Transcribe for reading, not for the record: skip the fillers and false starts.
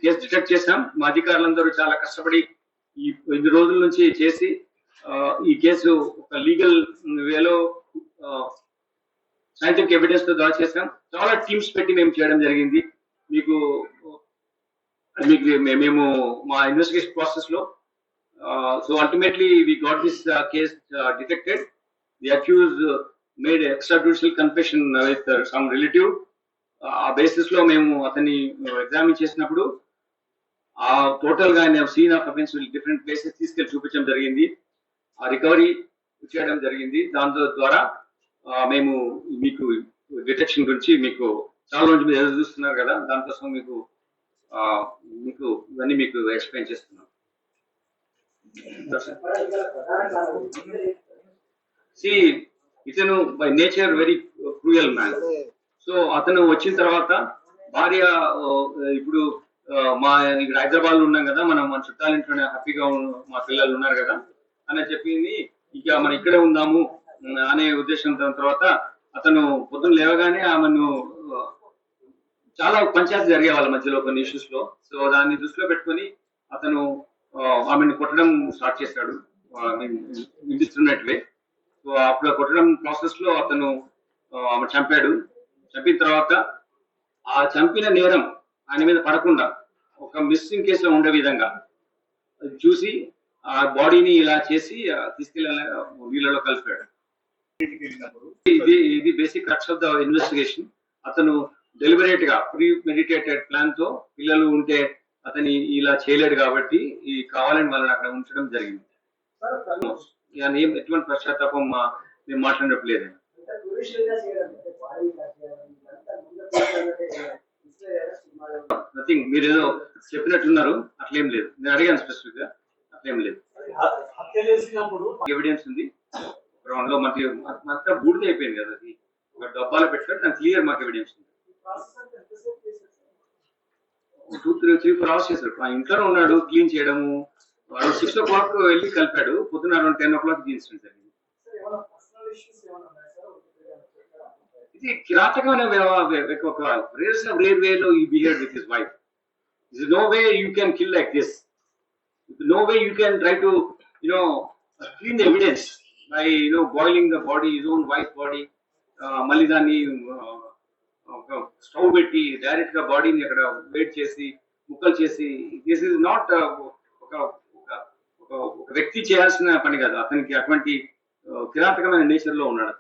Case detect చేశాం. మా అధికారులందరూ చాలా కష్టపడి ఈ 2 రోజుల నుంచి చేసి ఈ కేసు ఒక లీగల్ వేలో సైంటిఫిక్ ఎవిడెన్స్ తో డ్రా చేశాం. చాలా టీమ్స్ పెట్టి మేము చేయడం జరిగింది. మీకు మేము మా ఇన్వెస్టిగేషన్ ప్రాసెస్ లో so ultimately we got this case detected. The accused made extrajudicial confession with some relative. ఆ బేసిస్ లో మేము అతన్ని ఎగ్జామిన్ చేసినప్పుడు ఆ టోటల్ గా ఆయన scene of offence different places తీసుకెళ్లి చూపించడం జరిగింది. ఆ రికవరీ చేయడం జరిగింది. దాంతో ద్వారా మేము మీకు డిటెక్షన్ గురించి మీకు చాలా రోజు మీరు ఎదురు చూస్తున్నారు కదా, దానికోసం మీకు ఇవన్నీ మీకు ఎక్స్ప్లెయిన్ చేస్తున్నాం. ఇతను by nature very cruel man. So అతను వచ్చిన తర్వాత భార్య ఇప్పుడు మా ఇక్కడ హైదరాబాద్ లో ఉన్నాం కదా, మనం మన చుట్టాలింట్లోనే హ్యాపీగా మా పిల్లలు ఉన్నారు కదా అని చెప్పింది. ఇక మనం ఇక్కడే ఉందాము అనే ఉద్దేశం. తర్వాత అతను పొద్దున్న లేవగానే ఆమెను చాలా పంచాయతీ జరిగే వాళ్ళ మధ్యలో కొన్ని ఇష్యూస్ లో. సో దాన్ని దృష్టిలో పెట్టుకొని అతను ఆమెను కొట్టడం స్టార్ట్ చేశాడు ఇండిస్క్రిమినేట్లీ. సో అప్పుడు కొట్టడం ప్రాసెస్ లో అతను ఆమె చంపాడు. చంపిన తర్వాత ఆ చంపిన నేరం ఆయన మీద పడకుండా ఒక మిస్సింగ్ కేసులో ఉండే విధంగా చూసి ఆ బాడీని ఇలా చేసి తీసుకెళ్ళి నీళ్ళలో కలిపాడు. ఇది basic crux of the investigation. అతను డెలిబరేట్ గా ప్రీ మెడిటేటెడ్ ప్లాన్ తో పిల్లలు ఉంటే అతని ఇలా చేయలేడు కాబట్టి ఈ కావాలని వాళ్ళని అక్కడ ఉంచడం జరిగింది. ఎటువంటి పశ్చాత్తాపం మేము మాట్లాడినప్పుడు లేదు. నథింగ్. మీరు ఏదో చెప్పినట్టున్నారు, అట్లేం లేదు. నేను అడిగాను స్పెసిఫిక్ గా, అట్లేం లేదు. ఎవిడెన్స్ ఉంది గ్రౌండ్ లో. మనకి అంతా బూడిద అయిపోయింది కదా, అది ఒక డబ్బాలో పెట్టుకొని దాని క్లియర్ మాకు ఎవిడెన్స్ ఉంది. 2-3-4 అవర్స్ చేశాడు. ఆ ఇంట్లో ఉన్నాడు క్లీన్ చేయడము. 6 o'clock వెళ్ళి కలిపాడు. పొద్దున అరౌండ్ 10 o'clock ఇన్సిడెంట్ జరిగింది. ఇది కిరాతకమైన ఒక రేర్ వేలో ఈ behave with his wife. There is no way you can kill like this. No way you can try to clean the evidence by boiling the body, his own wife's body. మళ్ళీ దాన్ని stove పెట్టి direct గా బాడీని అక్కడ wait చేసి ముక్కలు చేసి, this is not ఒక వ్యక్తి చేయాల్సిన పని కాదు. అతనికి అటువంటి కిరాతకమైన నేచర్ లో ఉన్నాడు.